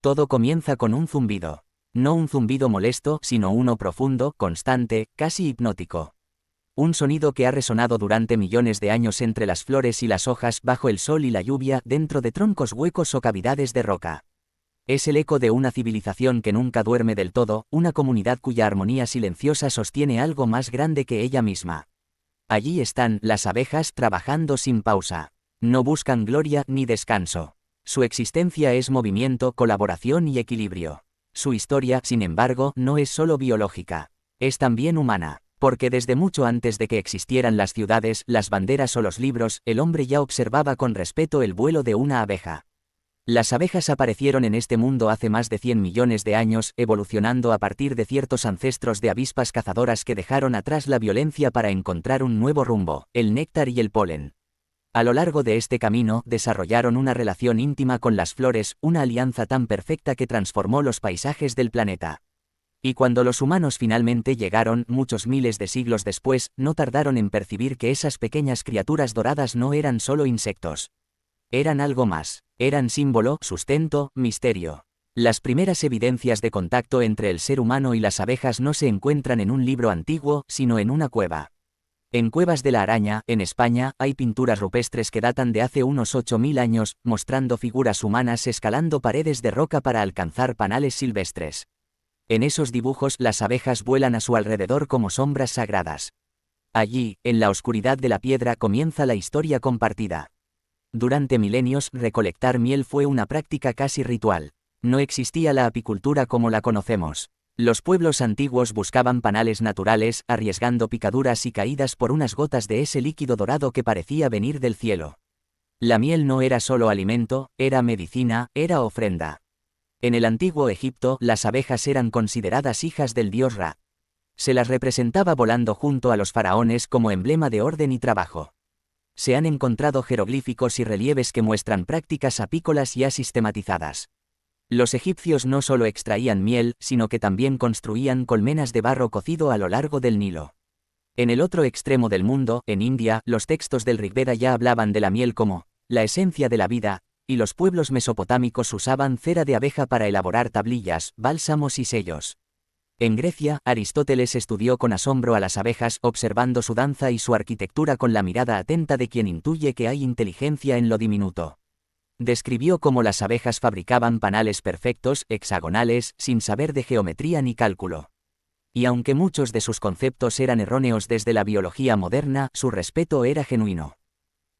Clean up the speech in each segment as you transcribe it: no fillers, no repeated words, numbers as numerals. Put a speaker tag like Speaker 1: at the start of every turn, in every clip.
Speaker 1: Todo comienza con un zumbido. No un zumbido molesto, sino uno profundo, constante, casi hipnótico. Un sonido que ha resonado durante millones de años entre las flores y las hojas, bajo el sol y la lluvia, dentro de troncos huecos o cavidades de roca. Es el eco de una civilización que nunca duerme del todo, una comunidad cuya armonía silenciosa sostiene algo más grande que ella misma. Allí están las abejas trabajando sin pausa. No buscan gloria ni descanso. Su existencia es movimiento, colaboración y equilibrio. Su historia, sin embargo, no es solo biológica. Es también humana. Porque desde mucho antes de que existieran las ciudades, las banderas o los libros, el hombre ya observaba con respeto el vuelo de una abeja. Las abejas aparecieron en este mundo hace más de 100 millones de años, evolucionando a partir de ciertos ancestros de avispas cazadoras que dejaron atrás la violencia para encontrar un nuevo rumbo, el néctar y el polen. A lo largo de este camino, desarrollaron una relación íntima con las flores, una alianza tan perfecta que transformó los paisajes del planeta. Y cuando los humanos finalmente llegaron, muchos miles de siglos después, no tardaron en percibir que esas pequeñas criaturas doradas no eran solo insectos. Eran algo más. Eran símbolo, sustento, misterio. Las primeras evidencias de contacto entre el ser humano y las abejas no se encuentran en un libro antiguo, sino en una cueva. En Cuevas de la Araña, en España, hay pinturas rupestres que datan de hace unos 8000 años, mostrando figuras humanas escalando paredes de roca para alcanzar panales silvestres. En esos dibujos, las abejas vuelan a su alrededor como sombras sagradas. Allí, en la oscuridad de la piedra, comienza la historia compartida. Durante milenios, recolectar miel fue una práctica casi ritual. No existía la apicultura como la conocemos. Los pueblos antiguos buscaban panales naturales, arriesgando picaduras y caídas por unas gotas de ese líquido dorado que parecía venir del cielo. La miel no era solo alimento, era medicina, era ofrenda. En el antiguo Egipto, las abejas eran consideradas hijas del dios Ra. Se las representaba volando junto a los faraones como emblema de orden y trabajo. Se han encontrado jeroglíficos y relieves que muestran prácticas apícolas ya sistematizadas. Los egipcios no solo extraían miel, sino que también construían colmenas de barro cocido a lo largo del Nilo. En el otro extremo del mundo, en India, los textos del Rigveda ya hablaban de la miel como la esencia de la vida, y los pueblos mesopotámicos usaban cera de abeja para elaborar tablillas, bálsamos y sellos. En Grecia, Aristóteles estudió con asombro a las abejas, observando su danza y su arquitectura con la mirada atenta de quien intuye que hay inteligencia en lo diminuto. Describió cómo las abejas fabricaban panales perfectos, hexagonales, sin saber de geometría ni cálculo. Y aunque muchos de sus conceptos eran erróneos desde la biología moderna, su respeto era genuino.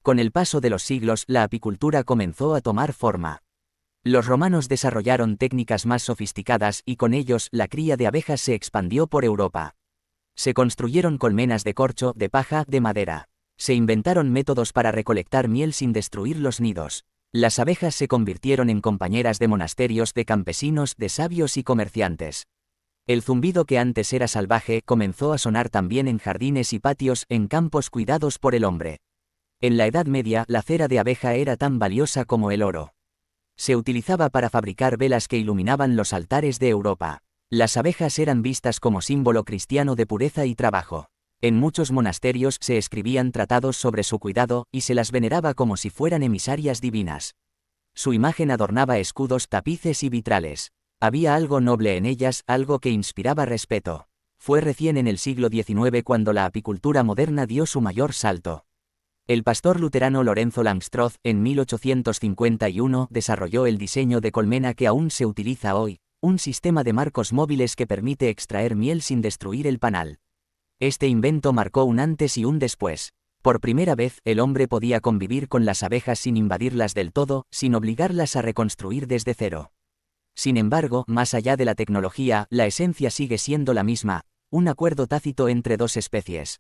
Speaker 1: Con el paso de los siglos, la apicultura comenzó a tomar forma. Los romanos desarrollaron técnicas más sofisticadas y con ellos la cría de abejas se expandió por Europa. Se construyeron colmenas de corcho, de paja, de madera. Se inventaron métodos para recolectar miel sin destruir los nidos. Las abejas se convirtieron en compañeras de monasterios, de campesinos, de sabios y comerciantes. El zumbido que antes era salvaje comenzó a sonar también en jardines y patios, en campos cuidados por el hombre. En la Edad Media, la cera de abeja era tan valiosa como el oro. Se utilizaba para fabricar velas que iluminaban los altares de Europa. Las abejas eran vistas como símbolo cristiano de pureza y trabajo. En muchos monasterios se escribían tratados sobre su cuidado, y se las veneraba como si fueran emisarias divinas. Su imagen adornaba escudos, tapices y vitrales. Había algo noble en ellas, algo que inspiraba respeto. Fue recién en el siglo XIX cuando la apicultura moderna dio su mayor salto. El pastor luterano Lorenzo Langstroth, en 1851, desarrolló el diseño de colmena que aún se utiliza hoy, un sistema de marcos móviles que permite extraer miel sin destruir el panal. Este invento marcó un antes y un después. Por primera vez, el hombre podía convivir con las abejas sin invadirlas del todo, sin obligarlas a reconstruir desde cero. Sin embargo, más allá de la tecnología, la esencia sigue siendo la misma, un acuerdo tácito entre dos especies.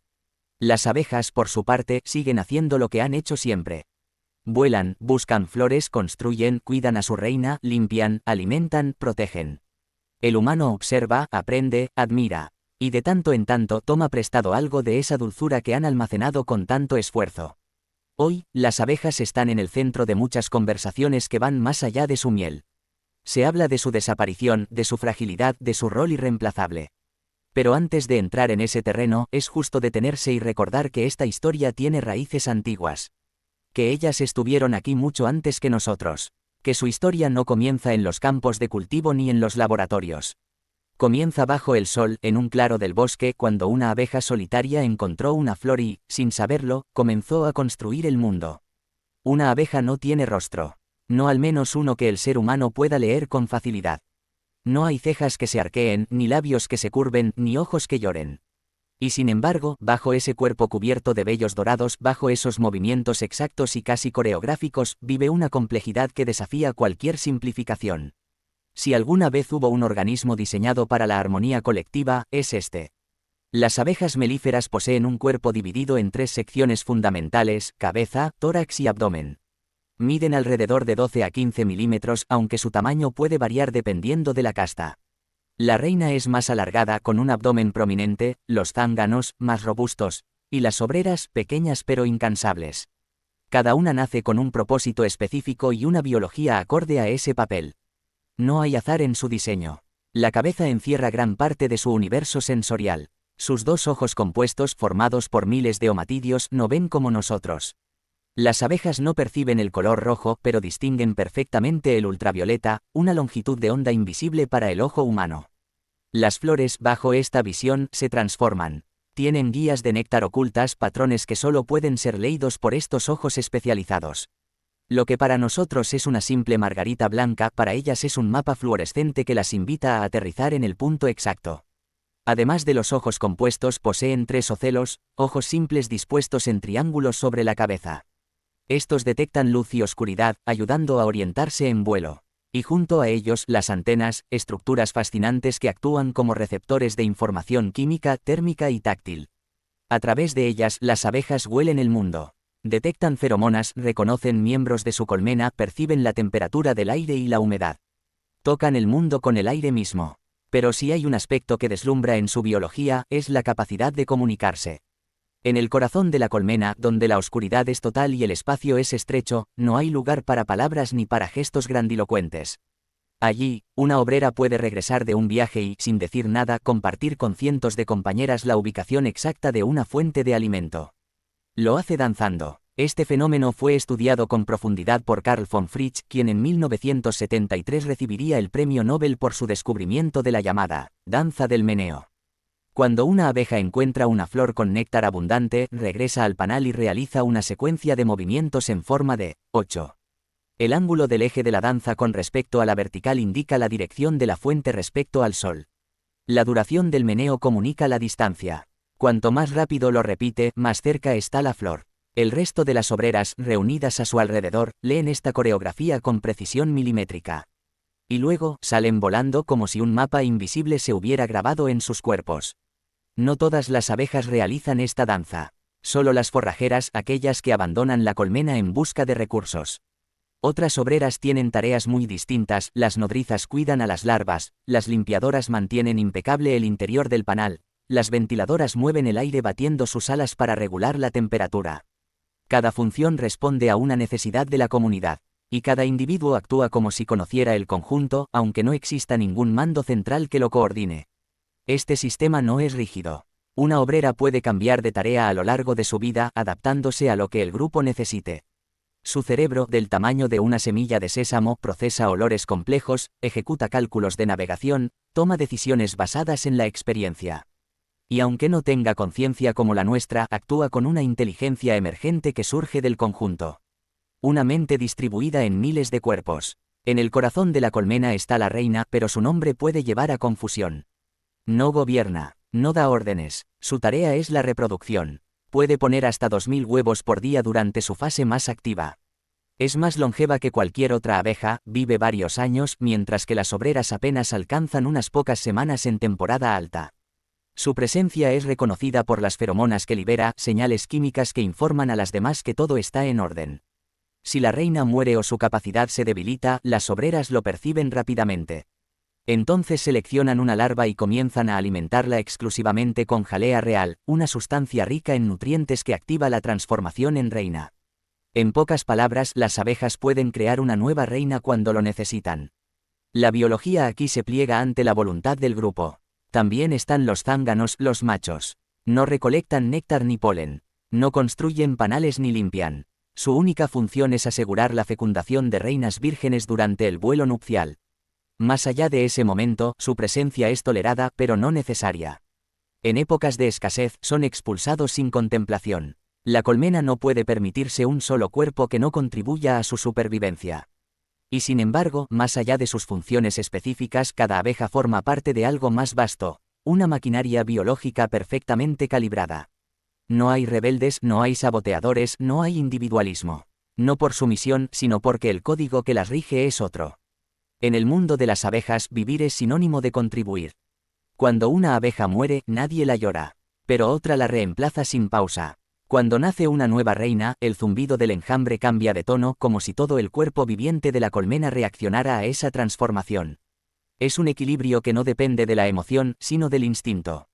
Speaker 1: Las abejas, por su parte, siguen haciendo lo que han hecho siempre. Vuelan, buscan flores, construyen, cuidan a su reina, limpian, alimentan, protegen. El humano observa, aprende, admira. Y de tanto en tanto toma prestado algo de esa dulzura que han almacenado con tanto esfuerzo. Hoy, las abejas están en el centro de muchas conversaciones que van más allá de su miel. Se habla de su desaparición, de su fragilidad, de su rol irreemplazable. Pero antes de entrar en ese terreno, es justo detenerse y recordar que esta historia tiene raíces antiguas. Que ellas estuvieron aquí mucho antes que nosotros. Que su historia no comienza en los campos de cultivo ni en los laboratorios. Comienza bajo el sol, en un claro del bosque, cuando una abeja solitaria encontró una flor y, sin saberlo, comenzó a construir el mundo. Una abeja no tiene rostro. No al menos uno que el ser humano pueda leer con facilidad. No hay cejas que se arqueen, ni labios que se curven, ni ojos que lloren. Y sin embargo, bajo ese cuerpo cubierto de vellos dorados, bajo esos movimientos exactos y casi coreográficos, vive una complejidad que desafía cualquier simplificación. Si alguna vez hubo un organismo diseñado para la armonía colectiva, es este. Las abejas melíferas poseen un cuerpo dividido en 3 secciones fundamentales: cabeza, tórax y abdomen. Miden alrededor de 12 a 15 milímetros, aunque su tamaño puede variar dependiendo de la casta. La reina es más alargada, con un abdomen prominente, los zánganos, más robustos, y las obreras, pequeñas pero incansables. Cada una nace con un propósito específico y una biología acorde a ese papel. No hay azar en su diseño. La cabeza encierra gran parte de su universo sensorial. Sus 2 ojos compuestos, formados por miles de omatidios, no ven como nosotros. Las abejas no perciben el color rojo, pero distinguen perfectamente el ultravioleta, una longitud de onda invisible para el ojo humano. Las flores, bajo esta visión, se transforman. Tienen guías de néctar ocultas, patrones que solo pueden ser leídos por estos ojos especializados. Lo que para nosotros es una simple margarita blanca, para ellas es un mapa fluorescente que las invita a aterrizar en el punto exacto. Además de los ojos compuestos, poseen 3 ocelos, ojos simples dispuestos en triángulos sobre la cabeza. Estos detectan luz y oscuridad, ayudando a orientarse en vuelo. Y junto a ellos, las antenas, estructuras fascinantes que actúan como receptores de información química, térmica y táctil. A través de ellas, las abejas huelen el mundo. Detectan feromonas, reconocen miembros de su colmena, perciben la temperatura del aire y la humedad. Tocan el mundo con el aire mismo. Pero si hay un aspecto que deslumbra en su biología, es la capacidad de comunicarse. En el corazón de la colmena, donde la oscuridad es total y el espacio es estrecho, no hay lugar para palabras ni para gestos grandilocuentes. Allí, una obrera puede regresar de un viaje y, sin decir nada, compartir con cientos de compañeras la ubicación exacta de una fuente de alimento. Lo hace danzando. Este fenómeno fue estudiado con profundidad por Carl von Fritsch, quien en 1973 recibiría el premio Nobel por su descubrimiento de la llamada danza del meneo. Cuando una abeja encuentra una flor con néctar abundante, regresa al panal y realiza una secuencia de movimientos en forma de 8. El ángulo del eje de la danza con respecto a la vertical indica la dirección de la fuente respecto al sol. La duración del meneo comunica la distancia. Cuanto más rápido lo repite, más cerca está la flor. El resto de las obreras, reunidas a su alrededor, leen esta coreografía con precisión milimétrica. Y luego, salen volando como si un mapa invisible se hubiera grabado en sus cuerpos. No todas las abejas realizan esta danza. Solo las forrajeras, aquellas que abandonan la colmena en busca de recursos. Otras obreras tienen tareas muy distintas: las nodrizas cuidan a las larvas, las limpiadoras mantienen impecable el interior del panal, las ventiladoras mueven el aire batiendo sus alas para regular la temperatura. Cada función responde a una necesidad de la comunidad, y cada individuo actúa como si conociera el conjunto, aunque no exista ningún mando central que lo coordine. Este sistema no es rígido. Una obrera puede cambiar de tarea a lo largo de su vida, adaptándose a lo que el grupo necesite. Su cerebro, del tamaño de una semilla de sésamo, procesa olores complejos, ejecuta cálculos de navegación, toma decisiones basadas en la experiencia. Y aunque no tenga conciencia como la nuestra, actúa con una inteligencia emergente que surge del conjunto. Una mente distribuida en miles de cuerpos. En el corazón de la colmena está la reina, pero su nombre puede llevar a confusión. No gobierna, no da órdenes, su tarea es la reproducción. Puede poner hasta 2000 huevos por día durante su fase más activa. Es más longeva que cualquier otra abeja, vive varios años, mientras que las obreras apenas alcanzan unas pocas semanas en temporada alta. Su presencia es reconocida por las feromonas que libera, señales químicas que informan a las demás que todo está en orden. Si la reina muere o su capacidad se debilita, las obreras lo perciben rápidamente. Entonces seleccionan una larva y comienzan a alimentarla exclusivamente con jalea real, una sustancia rica en nutrientes que activa la transformación en reina. En pocas palabras, las abejas pueden crear una nueva reina cuando lo necesitan. La biología aquí se pliega ante la voluntad del grupo. También están los zánganos, los machos. No recolectan néctar ni polen. No construyen panales ni limpian. Su única función es asegurar la fecundación de reinas vírgenes durante el vuelo nupcial. Más allá de ese momento, su presencia es tolerada pero no necesaria. En épocas de escasez, son expulsados sin contemplación. La colmena no puede permitirse un solo cuerpo que no contribuya a su supervivencia. Y sin embargo, más allá de sus funciones específicas, cada abeja forma parte de algo más vasto, una maquinaria biológica perfectamente calibrada. No hay rebeldes, no hay saboteadores, no hay individualismo. No por su misión, sino porque el código que las rige es otro. En el mundo de las abejas, vivir es sinónimo de contribuir. Cuando una abeja muere, nadie la llora. Pero otra la reemplaza sin pausa. Cuando nace una nueva reina, el zumbido del enjambre cambia de tono como si todo el cuerpo viviente de la colmena reaccionara a esa transformación. Es un equilibrio que no depende de la emoción, sino del instinto.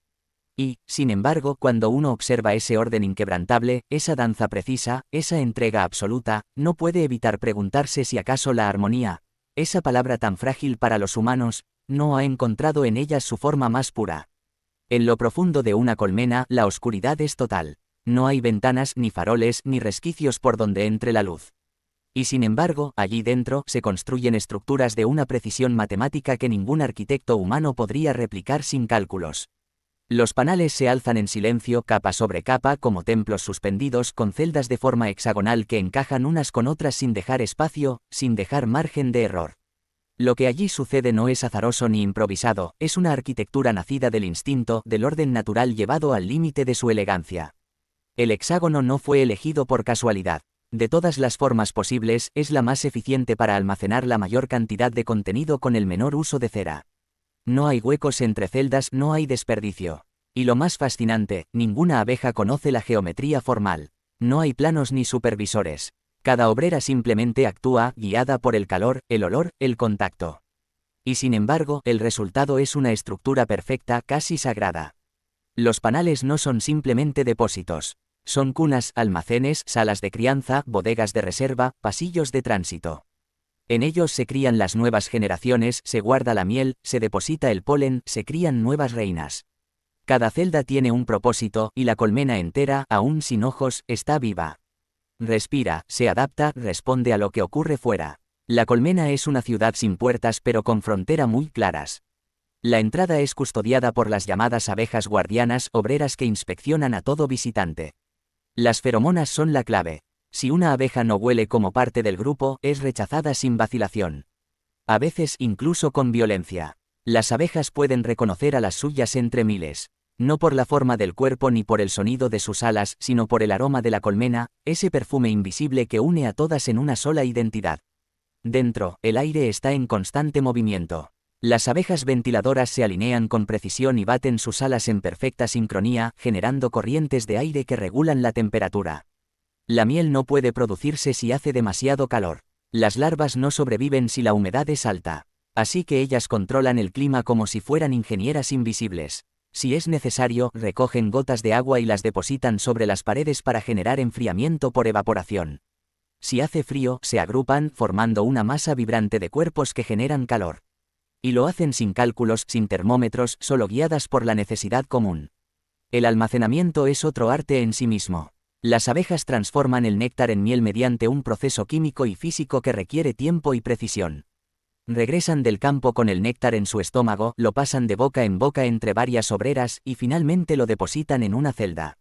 Speaker 1: Y, sin embargo, cuando uno observa ese orden inquebrantable, esa danza precisa, esa entrega absoluta, no puede evitar preguntarse si acaso la armonía, esa palabra tan frágil para los humanos, no ha encontrado en ellas su forma más pura. En lo profundo de una colmena, la oscuridad es total. No hay ventanas, ni faroles, ni resquicios por donde entre la luz. Y sin embargo, allí dentro, se construyen estructuras de una precisión matemática que ningún arquitecto humano podría replicar sin cálculos. Los panales se alzan en silencio, capa sobre capa, como templos suspendidos, con celdas de forma hexagonal que encajan unas con otras sin dejar espacio, sin dejar margen de error. Lo que allí sucede no es azaroso ni improvisado, es una arquitectura nacida del instinto, del orden natural llevado al límite de su elegancia. El hexágono no fue elegido por casualidad. De todas las formas posibles, es la más eficiente para almacenar la mayor cantidad de contenido con el menor uso de cera. No hay huecos entre celdas, no hay desperdicio. Y lo más fascinante, ninguna abeja conoce la geometría formal. No hay planos ni supervisores. Cada obrera simplemente actúa, guiada por el calor, el olor, el contacto. Y sin embargo, el resultado es una estructura perfecta, casi sagrada. Los panales no son simplemente depósitos. Son cunas, almacenes, salas de crianza, bodegas de reserva, pasillos de tránsito. En ellos se crían las nuevas generaciones, se guarda la miel, se deposita el polen, se crían nuevas reinas. Cada celda tiene un propósito, y la colmena entera, aún sin ojos, está viva. Respira, se adapta, responde a lo que ocurre fuera. La colmena es una ciudad sin puertas pero con frontera muy claras. La entrada es custodiada por las llamadas abejas guardianas, obreras que inspeccionan a todo visitante. Las feromonas son la clave. Si una abeja no huele como parte del grupo, es rechazada sin vacilación. A veces incluso con violencia. Las abejas pueden reconocer a las suyas entre miles. No por la forma del cuerpo ni por el sonido de sus alas, sino por el aroma de la colmena, ese perfume invisible que une a todas en una sola identidad. Dentro, el aire está en constante movimiento. Las abejas ventiladoras se alinean con precisión y baten sus alas en perfecta sincronía, generando corrientes de aire que regulan la temperatura. La miel no puede producirse si hace demasiado calor. Las larvas no sobreviven si la humedad es alta. Así que ellas controlan el clima como si fueran ingenieras invisibles. Si es necesario, recogen gotas de agua y las depositan sobre las paredes para generar enfriamiento por evaporación. Si hace frío, se agrupan, formando una masa vibrante de cuerpos que generan calor. Y lo hacen sin cálculos, sin termómetros, solo guiadas por la necesidad común. El almacenamiento es otro arte en sí mismo. Las abejas transforman el néctar en miel mediante un proceso químico y físico que requiere tiempo y precisión. Regresan del campo con el néctar en su estómago, lo pasan de boca en boca entre varias obreras y finalmente lo depositan en una celda.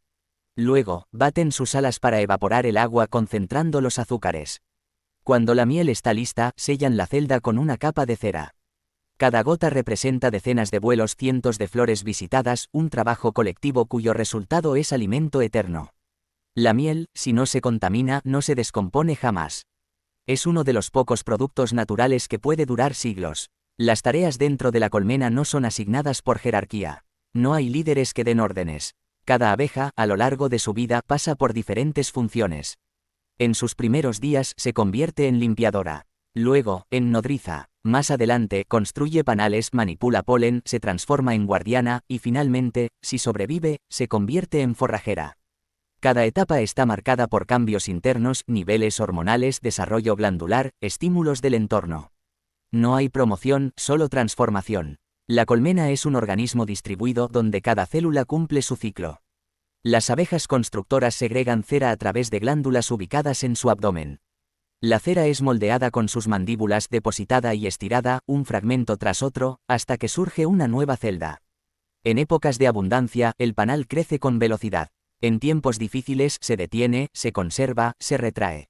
Speaker 1: Luego, baten sus alas para evaporar el agua concentrando los azúcares. Cuando la miel está lista, sellan la celda con una capa de cera. Cada gota representa decenas de vuelos, cientos de flores visitadas, un trabajo colectivo cuyo resultado es alimento eterno. La miel, si no se contamina, no se descompone jamás. Es uno de los pocos productos naturales que puede durar siglos. Las tareas dentro de la colmena no son asignadas por jerarquía. No hay líderes que den órdenes. Cada abeja, a lo largo de su vida, pasa por diferentes funciones. En sus primeros días se convierte en limpiadora. Luego, en nodriza. Más adelante, construye panales, manipula polen, se transforma en guardiana, y finalmente, si sobrevive, se convierte en forrajera. Cada etapa está marcada por cambios internos, niveles hormonales, desarrollo glandular, estímulos del entorno. No hay promoción, solo transformación. La colmena es un organismo distribuido donde cada célula cumple su ciclo. Las abejas constructoras segregan cera a través de glándulas ubicadas en su abdomen. La cera es moldeada con sus mandíbulas, depositada y estirada, un fragmento tras otro, hasta que surge una nueva celda. En épocas de abundancia, el panal crece con velocidad. En tiempos difíciles, se detiene, se conserva, se retrae.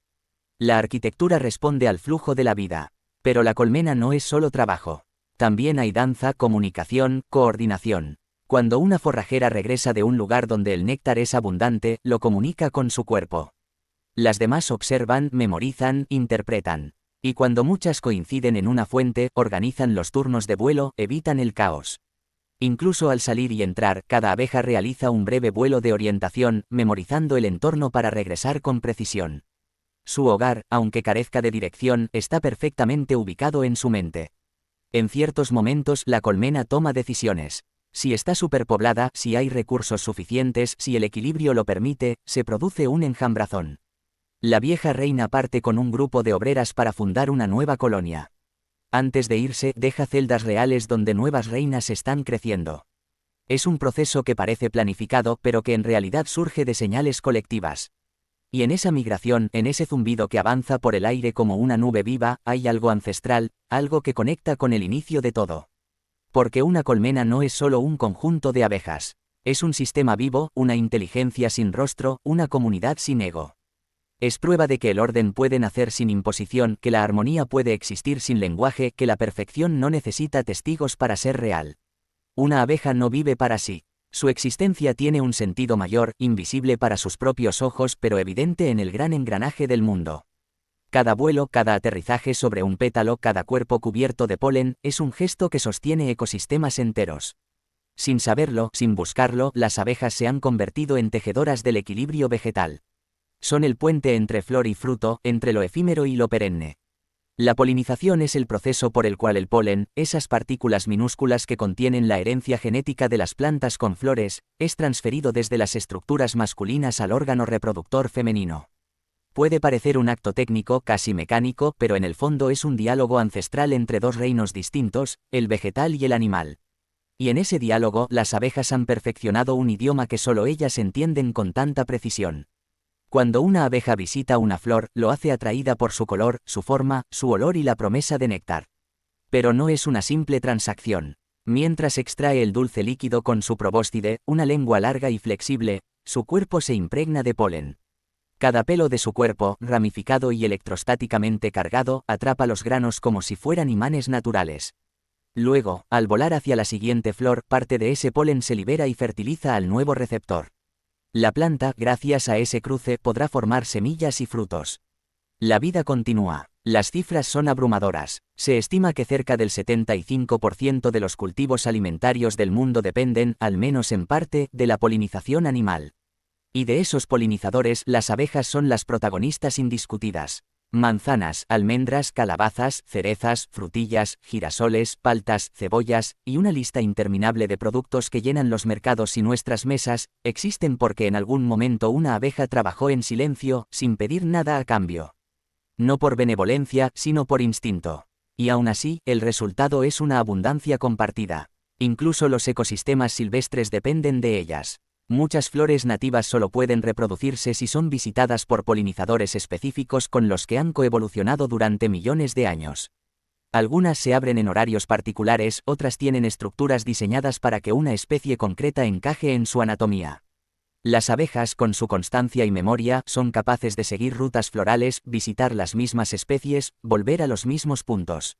Speaker 1: La arquitectura responde al flujo de la vida. Pero la colmena no es solo trabajo. También hay danza, comunicación, coordinación. Cuando una forrajera regresa de un lugar donde el néctar es abundante, lo comunica con su cuerpo. Las demás observan, memorizan, interpretan. Y cuando muchas coinciden en una fuente, organizan los turnos de vuelo, evitan el caos. Incluso al salir y entrar, cada abeja realiza un breve vuelo de orientación, memorizando el entorno para regresar con precisión. Su hogar, aunque carezca de dirección, está perfectamente ubicado en su mente. En ciertos momentos, la colmena toma decisiones. Si está superpoblada, si hay recursos suficientes, si el equilibrio lo permite, se produce un enjambrazón. La vieja reina parte con un grupo de obreras para fundar una nueva colonia. Antes de irse, deja celdas reales donde nuevas reinas están creciendo. Es un proceso que parece planificado, pero que en realidad surge de señales colectivas. Y en esa migración, en ese zumbido que avanza por el aire como una nube viva, hay algo ancestral, algo que conecta con el inicio de todo. Porque una colmena no es solo un conjunto de abejas. Es un sistema vivo, una inteligencia sin rostro, una comunidad sin ego. Es prueba de que el orden puede nacer sin imposición, que la armonía puede existir sin lenguaje, que la perfección no necesita testigos para ser real. Una abeja no vive para sí. Su existencia tiene un sentido mayor, invisible para sus propios ojos, pero evidente en el gran engranaje del mundo. Cada vuelo, cada aterrizaje sobre un pétalo, cada cuerpo cubierto de polen, es un gesto que sostiene ecosistemas enteros. Sin saberlo, sin buscarlo, las abejas se han convertido en tejedoras del equilibrio vegetal. Son el puente entre flor y fruto, entre lo efímero y lo perenne. La polinización es el proceso por el cual el polen, esas partículas minúsculas que contienen la herencia genética de las plantas con flores, es transferido desde las estructuras masculinas al órgano reproductor femenino. Puede parecer un acto técnico, casi mecánico, pero en el fondo es un diálogo ancestral entre dos reinos distintos, el vegetal y el animal. Y en ese diálogo, las abejas han perfeccionado un idioma que solo ellas entienden con tanta precisión. Cuando una abeja visita una flor, lo hace atraída por su color, su forma, su olor y la promesa de néctar. Pero no es una simple transacción. Mientras extrae el dulce líquido con su probóscide, una lengua larga y flexible, su cuerpo se impregna de polen. Cada pelo de su cuerpo, ramificado y electrostáticamente cargado, atrapa los granos como si fueran imanes naturales. Luego, al volar hacia la siguiente flor, parte de ese polen se libera y fertiliza al nuevo receptor. La planta, gracias a ese cruce, podrá formar semillas y frutos. La vida continúa. Las cifras son abrumadoras. Se estima que cerca del 75% de los cultivos alimentarios del mundo dependen, al menos en parte, de la polinización animal. Y de esos polinizadores, las abejas son las protagonistas indiscutidas. Manzanas, almendras, calabazas, cerezas, frutillas, girasoles, paltas, cebollas, y una lista interminable de productos que llenan los mercados y nuestras mesas, existen porque en algún momento una abeja trabajó en silencio, sin pedir nada a cambio. No por benevolencia, sino por instinto. Y aún así, el resultado es una abundancia compartida. Incluso los ecosistemas silvestres dependen de ellas. Muchas flores nativas solo pueden reproducirse si son visitadas por polinizadores específicos con los que han coevolucionado durante millones de años. Algunas se abren en horarios particulares, otras tienen estructuras diseñadas para que una especie concreta encaje en su anatomía. Las abejas, con su constancia y memoria, son capaces de seguir rutas florales, visitar las mismas especies, volver a los mismos puntos.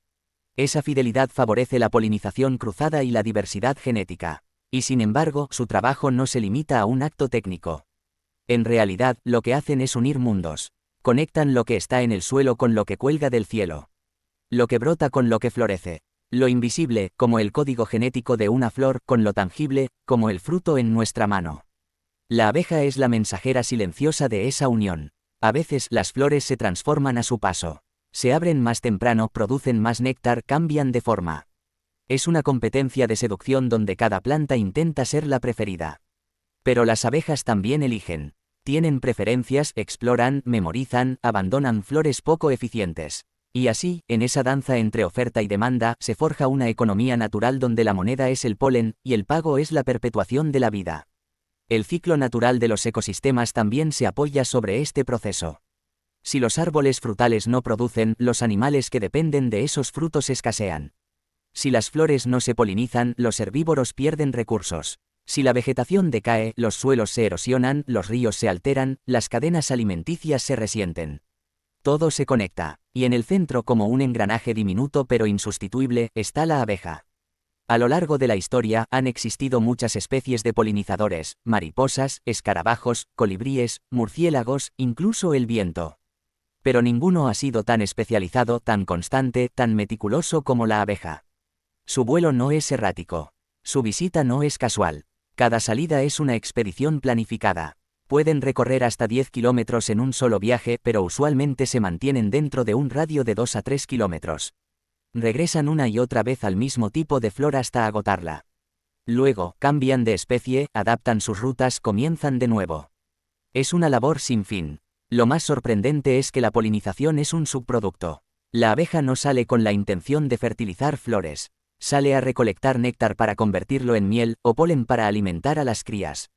Speaker 1: Esa fidelidad favorece la polinización cruzada y la diversidad genética. Y sin embargo, su trabajo no se limita a un acto técnico. En realidad, lo que hacen es unir mundos. Conectan lo que está en el suelo con lo que cuelga del cielo. Lo que brota con lo que florece. Lo invisible, como el código genético de una flor, con lo tangible, como el fruto en nuestra mano. La abeja es la mensajera silenciosa de esa unión. A veces, las flores se transforman a su paso. Se abren más temprano, producen más néctar, cambian de forma. Es una competencia de seducción donde cada planta intenta ser la preferida. Pero las abejas también eligen. Tienen preferencias, exploran, memorizan, abandonan flores poco eficientes. Y así, en esa danza entre oferta y demanda, se forja una economía natural donde la moneda es el polen, y el pago es la perpetuación de la vida. El ciclo natural de los ecosistemas también se apoya sobre este proceso. Si los árboles frutales no producen, los animales que dependen de esos frutos escasean. Si las flores no se polinizan, los herbívoros pierden recursos. Si la vegetación decae, los suelos se erosionan, los ríos se alteran, las cadenas alimenticias se resienten. Todo se conecta, y en el centro, como un engranaje diminuto pero insustituible, está la abeja. A lo largo de la historia han existido muchas especies de polinizadores, mariposas, escarabajos, colibríes, murciélagos, incluso el viento. Pero ninguno ha sido tan especializado, tan constante, tan meticuloso como la abeja. Su vuelo no es errático. Su visita no es casual. Cada salida es una expedición planificada. Pueden recorrer hasta 10 kilómetros en un solo viaje, pero usualmente se mantienen dentro de un radio de 2 a 3 kilómetros. Regresan una y otra vez al mismo tipo de flor hasta agotarla. Luego, cambian de especie, adaptan sus rutas, comienzan de nuevo. Es una labor sin fin. Lo más sorprendente es que la polinización es un subproducto. La abeja no sale con la intención de fertilizar flores. Sale a recolectar néctar para convertirlo en miel, o polen para alimentar a las crías.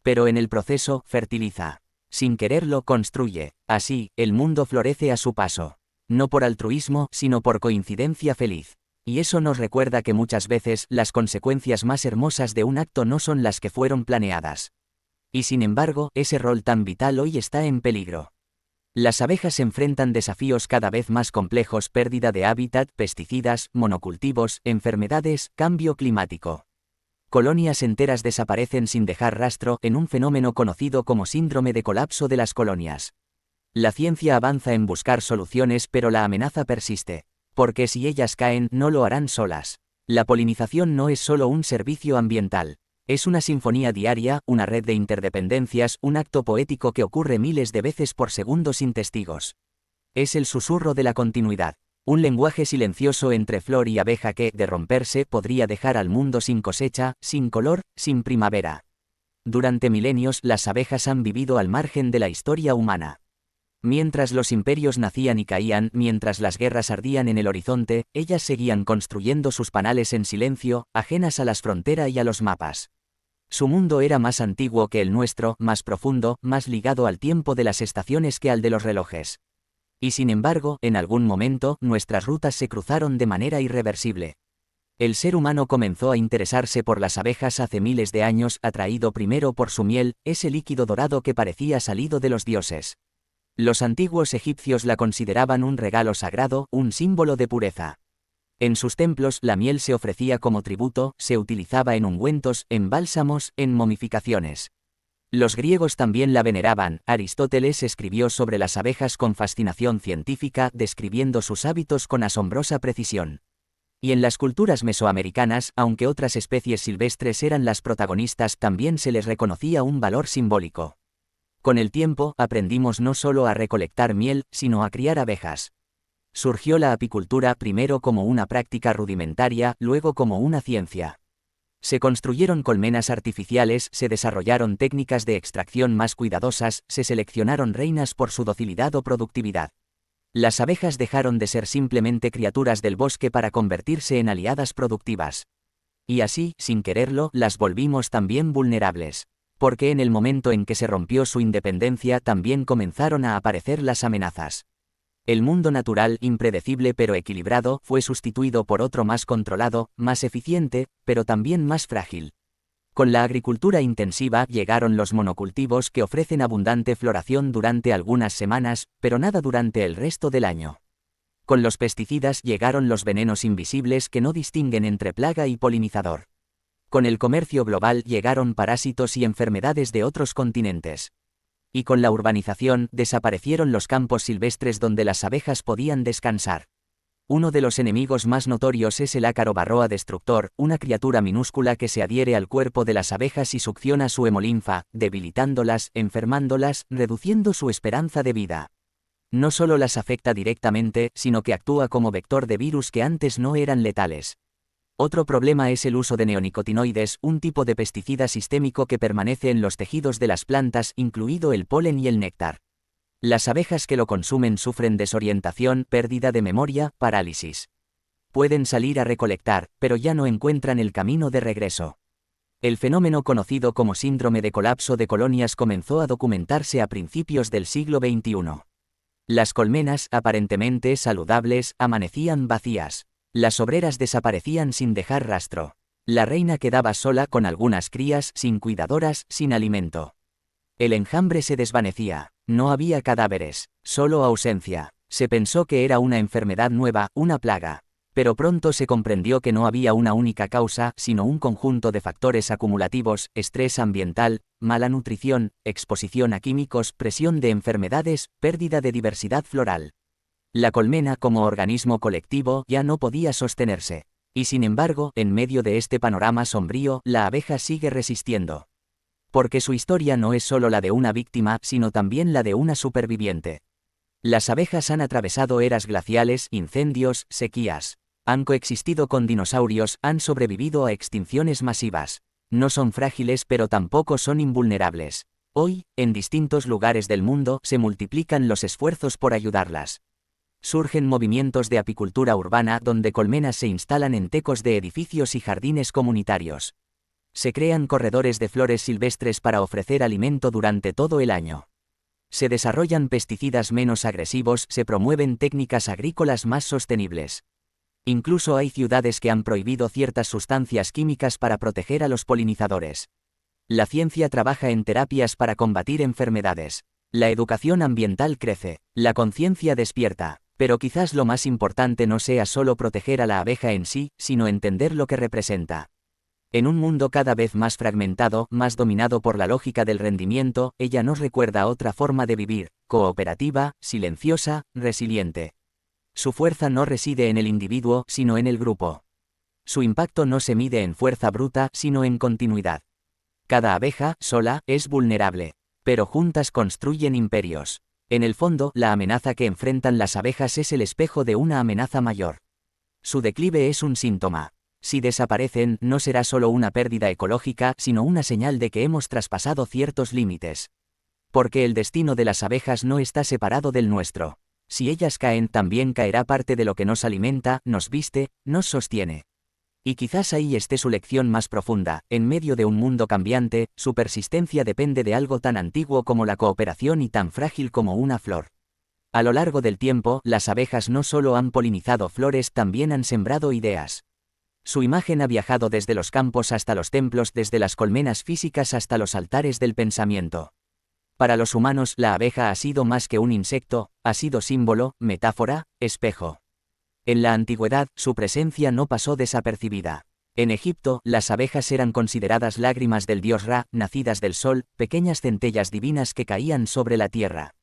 Speaker 1: Pero en el proceso, fertiliza. Sin quererlo, construye. Así, el mundo florece a su paso. No por altruismo, sino por coincidencia feliz. Y eso nos recuerda que muchas veces, las consecuencias más hermosas de un acto no son las que fueron planeadas. Y sin embargo, ese rol tan vital hoy está en peligro. Las abejas enfrentan desafíos cada vez más complejos: pérdida de hábitat, pesticidas, monocultivos, enfermedades, cambio climático. Colonias enteras desaparecen sin dejar rastro, en un fenómeno conocido como síndrome de colapso de las colonias. La ciencia avanza en buscar soluciones, pero la amenaza persiste. Porque si ellas caen, no lo harán solas. La polinización no es solo un servicio ambiental. Es una sinfonía diaria, una red de interdependencias, un acto poético que ocurre miles de veces por segundo sin testigos. Es el susurro de la continuidad. Un lenguaje silencioso entre flor y abeja que, de romperse, podría dejar al mundo sin cosecha, sin color, sin primavera. Durante milenios, las abejas han vivido al margen de la historia humana. Mientras los imperios nacían y caían, mientras las guerras ardían en el horizonte, ellas seguían construyendo sus panales en silencio, ajenas a las fronteras y a los mapas. Su mundo era más antiguo que el nuestro, más profundo, más ligado al tiempo de las estaciones que al de los relojes. Y sin embargo, en algún momento, nuestras rutas se cruzaron de manera irreversible. El ser humano comenzó a interesarse por las abejas hace miles de años, atraído primero por su miel, ese líquido dorado que parecía salido de los dioses. Los antiguos egipcios la consideraban un regalo sagrado, un símbolo de pureza. En sus templos, la miel se ofrecía como tributo, se utilizaba en ungüentos, en bálsamos, en momificaciones. Los griegos también la veneraban. Aristóteles escribió sobre las abejas con fascinación científica, describiendo sus hábitos con asombrosa precisión. Y en las culturas mesoamericanas, aunque otras especies silvestres eran las protagonistas, también se les reconocía un valor simbólico. Con el tiempo, aprendimos no solo a recolectar miel, sino a criar abejas. Surgió la apicultura primero como una práctica rudimentaria, luego como una ciencia. Se construyeron colmenas artificiales, se desarrollaron técnicas de extracción más cuidadosas, se seleccionaron reinas por su docilidad o productividad. Las abejas dejaron de ser simplemente criaturas del bosque para convertirse en aliadas productivas. Y así, sin quererlo, las volvimos también vulnerables. Porque en el momento en que se rompió su independencia también comenzaron a aparecer las amenazas. El mundo natural, impredecible pero equilibrado, fue sustituido por otro más controlado, más eficiente, pero también más frágil. Con la agricultura intensiva llegaron los monocultivos que ofrecen abundante floración durante algunas semanas, pero nada durante el resto del año. Con los pesticidas llegaron los venenos invisibles que no distinguen entre plaga y polinizador. Con el comercio global llegaron parásitos y enfermedades de otros continentes. Y con la urbanización desaparecieron los campos silvestres donde las abejas podían descansar. Uno de los enemigos más notorios es el ácaro varroa destructor, una criatura minúscula que se adhiere al cuerpo de las abejas y succiona su hemolinfa, debilitándolas, enfermándolas, reduciendo su esperanza de vida. No solo las afecta directamente, sino que actúa como vector de virus que antes no eran letales. Otro problema es el uso de neonicotinoides, un tipo de pesticida sistémico que permanece en los tejidos de las plantas, incluido el polen y el néctar. Las abejas que lo consumen sufren desorientación, pérdida de memoria, parálisis. Pueden salir a recolectar, pero ya no encuentran el camino de regreso. El fenómeno conocido como síndrome de colapso de colonias comenzó a documentarse a principios del siglo XXI. Las colmenas, aparentemente saludables, amanecían vacías. Las obreras desaparecían sin dejar rastro. La reina quedaba sola con algunas crías, sin cuidadoras, sin alimento. El enjambre se desvanecía. No había cadáveres, solo ausencia. Se pensó que era una enfermedad nueva, una plaga. Pero pronto se comprendió que no había una única causa, sino un conjunto de factores acumulativos: estrés ambiental, mala nutrición, exposición a químicos, presión de enfermedades, pérdida de diversidad floral. La colmena como organismo colectivo ya no podía sostenerse. Y sin embargo, en medio de este panorama sombrío, la abeja sigue resistiendo. Porque su historia no es solo la de una víctima, sino también la de una superviviente. Las abejas han atravesado eras glaciales, incendios, sequías. Han coexistido con dinosaurios, han sobrevivido a extinciones masivas. No son frágiles, pero tampoco son invulnerables. Hoy, en distintos lugares del mundo, se multiplican los esfuerzos por ayudarlas. Surgen movimientos de apicultura urbana donde colmenas se instalan en tecos de edificios y jardines comunitarios. Se crean corredores de flores silvestres para ofrecer alimento durante todo el año. Se desarrollan pesticidas menos agresivos, se promueven técnicas agrícolas más sostenibles. Incluso hay ciudades que han prohibido ciertas sustancias químicas para proteger a los polinizadores. La ciencia trabaja en terapias para combatir enfermedades. La educación ambiental crece, la conciencia despierta, pero quizás lo más importante no sea solo proteger a la abeja en sí, sino entender lo que representa. En un mundo cada vez más fragmentado, más dominado por la lógica del rendimiento, ella nos recuerda otra forma de vivir, cooperativa, silenciosa, resiliente. Su fuerza no reside en el individuo, sino en el grupo. Su impacto no se mide en fuerza bruta, sino en continuidad. Cada abeja, sola, es vulnerable, pero juntas construyen imperios. En el fondo, la amenaza que enfrentan las abejas es el espejo de una amenaza mayor. Su declive es un síntoma. Si desaparecen, no será solo una pérdida ecológica, sino una señal de que hemos traspasado ciertos límites. Porque el destino de las abejas no está separado del nuestro. Si ellas caen, también caerá parte de lo que nos alimenta, nos viste, nos sostiene. Y quizás ahí esté su lección más profunda: en medio de un mundo cambiante, su persistencia depende de algo tan antiguo como la cooperación y tan frágil como una flor. A lo largo del tiempo, las abejas no solo han polinizado flores, también han sembrado ideas. Su imagen ha viajado desde los campos hasta los templos, desde las colmenas físicas hasta los altares del pensamiento. Para los humanos, la abeja ha sido más que un insecto, ha sido símbolo, metáfora, espejo. En la antigüedad, su presencia no pasó desapercibida. En Egipto, las abejas eran consideradas lágrimas del dios Ra, nacidas del sol, pequeñas centellas divinas que caían sobre la tierra.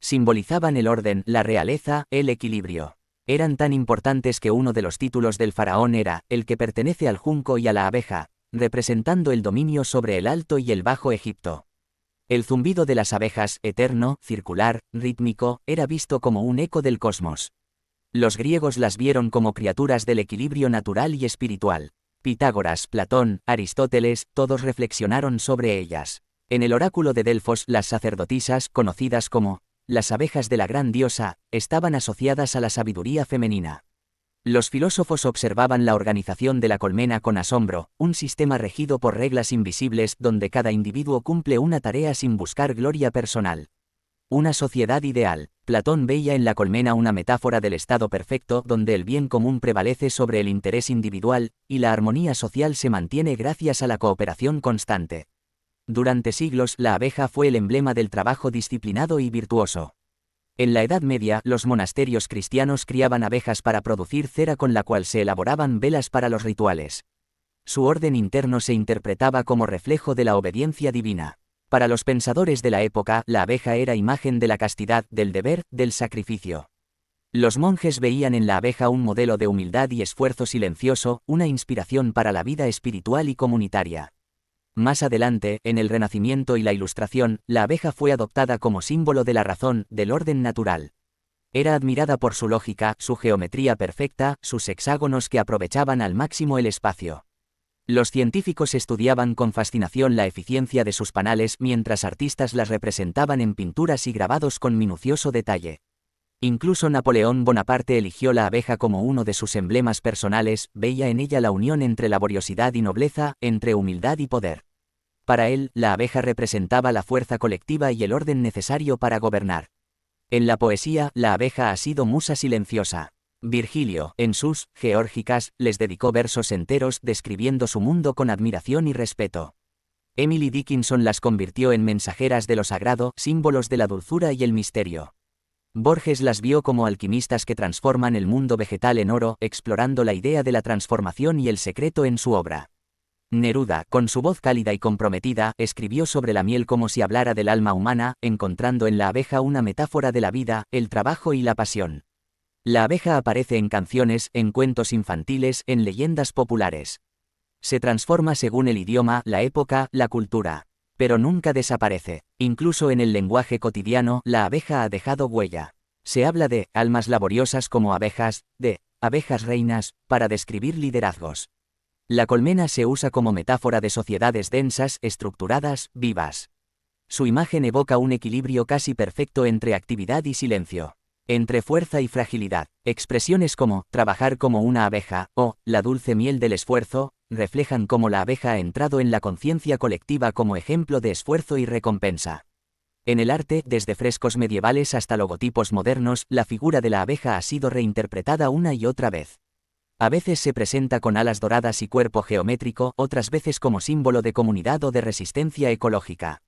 Speaker 1: Simbolizaban el orden, la realeza, el equilibrio. Eran tan importantes que uno de los títulos del faraón era el que pertenece al junco y a la abeja, representando el dominio sobre el Alto y el Bajo Egipto. El zumbido de las abejas, eterno, circular, rítmico, era visto como un eco del cosmos. Los griegos las vieron como criaturas del equilibrio natural y espiritual. Pitágoras, Platón, Aristóteles, todos reflexionaron sobre ellas. En el oráculo de Delfos, las sacerdotisas, conocidas como las abejas de la gran diosa, estaban asociadas a la sabiduría femenina. Los filósofos observaban la organización de la colmena con asombro, un sistema regido por reglas invisibles donde cada individuo cumple una tarea sin buscar gloria personal. Una sociedad ideal. Platón veía en la colmena una metáfora del estado perfecto donde el bien común prevalece sobre el interés individual, y la armonía social se mantiene gracias a la cooperación constante. Durante siglos, la abeja fue el emblema del trabajo disciplinado y virtuoso. En la Edad Media, los monasterios cristianos criaban abejas para producir cera con la cual se elaboraban velas para los rituales. Su orden interno se interpretaba como reflejo de la obediencia divina. Para los pensadores de la época, la abeja era imagen de la castidad, del deber, del sacrificio. Los monjes veían en la abeja un modelo de humildad y esfuerzo silencioso, una inspiración para la vida espiritual y comunitaria. Más adelante, en el Renacimiento y la Ilustración, la abeja fue adoptada como símbolo de la razón, del orden natural. Era admirada por su lógica, su geometría perfecta, sus hexágonos que aprovechaban al máximo el espacio. Los científicos estudiaban con fascinación la eficiencia de sus panales, mientras artistas las representaban en pinturas y grabados con minucioso detalle. Incluso Napoleón Bonaparte eligió la abeja como uno de sus emblemas personales, veía en ella la unión entre laboriosidad y nobleza, entre humildad y poder. Para él, la abeja representaba la fuerza colectiva y el orden necesario para gobernar. En la poesía, la abeja ha sido musa silenciosa. Virgilio, en sus Geórgicas, les dedicó versos enteros describiendo su mundo con admiración y respeto. Emily Dickinson las convirtió en mensajeras de lo sagrado, símbolos de la dulzura y el misterio. Borges las vio como alquimistas que transforman el mundo vegetal en oro, explorando la idea de la transformación y el secreto en su obra. Neruda, con su voz cálida y comprometida, escribió sobre la miel como si hablara del alma humana, encontrando en la abeja una metáfora de la vida, el trabajo y la pasión. La abeja aparece en canciones, en cuentos infantiles, en leyendas populares. Se transforma según el idioma, la época, la cultura. Pero nunca desaparece. Incluso en el lenguaje cotidiano, la abeja ha dejado huella. Se habla de almas laboriosas como abejas, de abejas reinas, para describir liderazgos. La colmena se usa como metáfora de sociedades densas, estructuradas, vivas. Su imagen evoca un equilibrio casi perfecto entre actividad y silencio. Entre fuerza y fragilidad. Expresiones como trabajar como una abeja o la dulce miel del esfuerzo reflejan cómo la abeja ha entrado en la conciencia colectiva como ejemplo de esfuerzo y recompensa. En el arte, desde frescos medievales hasta logotipos modernos, la figura de la abeja ha sido reinterpretada una y otra vez. A veces se presenta con alas doradas y cuerpo geométrico, otras veces como símbolo de comunidad o de resistencia ecológica.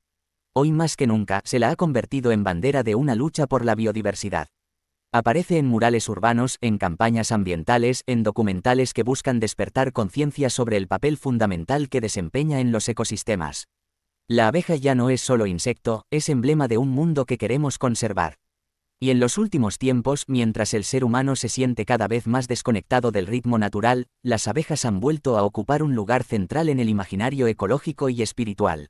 Speaker 1: Hoy más que nunca, se la ha convertido en bandera de una lucha por la biodiversidad. Aparece en murales urbanos, en campañas ambientales, en documentales que buscan despertar conciencia sobre el papel fundamental que desempeña en los ecosistemas. La abeja ya no es solo insecto, es emblema de un mundo que queremos conservar. Y en los últimos tiempos, mientras el ser humano se siente cada vez más desconectado del ritmo natural, las abejas han vuelto a ocupar un lugar central en el imaginario ecológico y espiritual.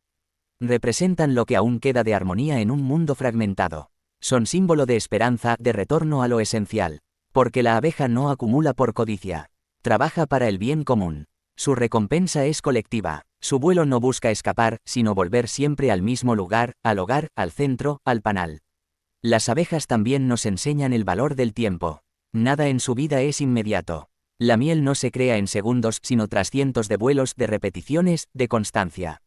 Speaker 1: Representan lo que aún queda de armonía en un mundo fragmentado. Son símbolo de esperanza, de retorno a lo esencial. Porque la abeja no acumula por codicia. Trabaja para el bien común. Su recompensa es colectiva. Su vuelo no busca escapar, sino volver siempre al mismo lugar, al hogar, al centro, al panal. Las abejas también nos enseñan el valor del tiempo. Nada en su vida es inmediato. La miel no se crea en segundos, sino tras cientos de vuelos, de repeticiones, de constancia.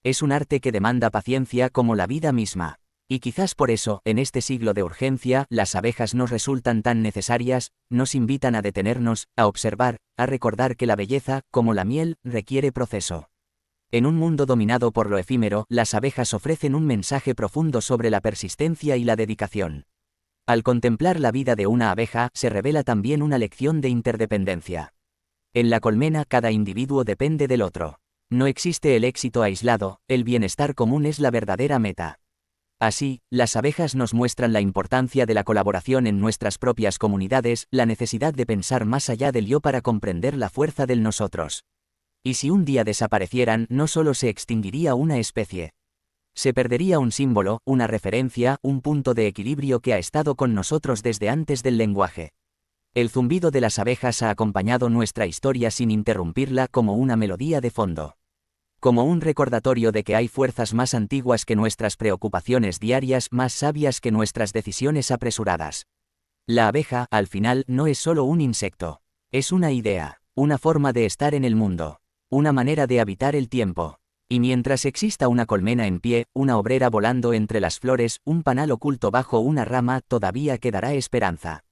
Speaker 1: Es un arte que demanda paciencia como la vida misma. Y quizás por eso, en este siglo de urgencia, las abejas nos resultan tan necesarias, nos invitan a detenernos, a observar, a recordar que la belleza, como la miel, requiere proceso. En un mundo dominado por lo efímero, las abejas ofrecen un mensaje profundo sobre la persistencia y la dedicación. Al contemplar la vida de una abeja, se revela también una lección de interdependencia. En la colmena, cada individuo depende del otro. No existe el éxito aislado, el bienestar común es la verdadera meta. Así, las abejas nos muestran la importancia de la colaboración en nuestras propias comunidades, la necesidad de pensar más allá del yo para comprender la fuerza del nosotros. Y si un día desaparecieran, no solo se extinguiría una especie. Se perdería un símbolo, una referencia, un punto de equilibrio que ha estado con nosotros desde antes del lenguaje. El zumbido de las abejas ha acompañado nuestra historia sin interrumpirla como una melodía de fondo. Como un recordatorio de que hay fuerzas más antiguas que nuestras preocupaciones diarias, más sabias que nuestras decisiones apresuradas. La abeja, al final, no es solo un insecto. Es una idea, una forma de estar en el mundo, una manera de habitar el tiempo. Y mientras exista una colmena en pie, una obrera volando entre las flores, un panal oculto bajo una rama, todavía quedará esperanza.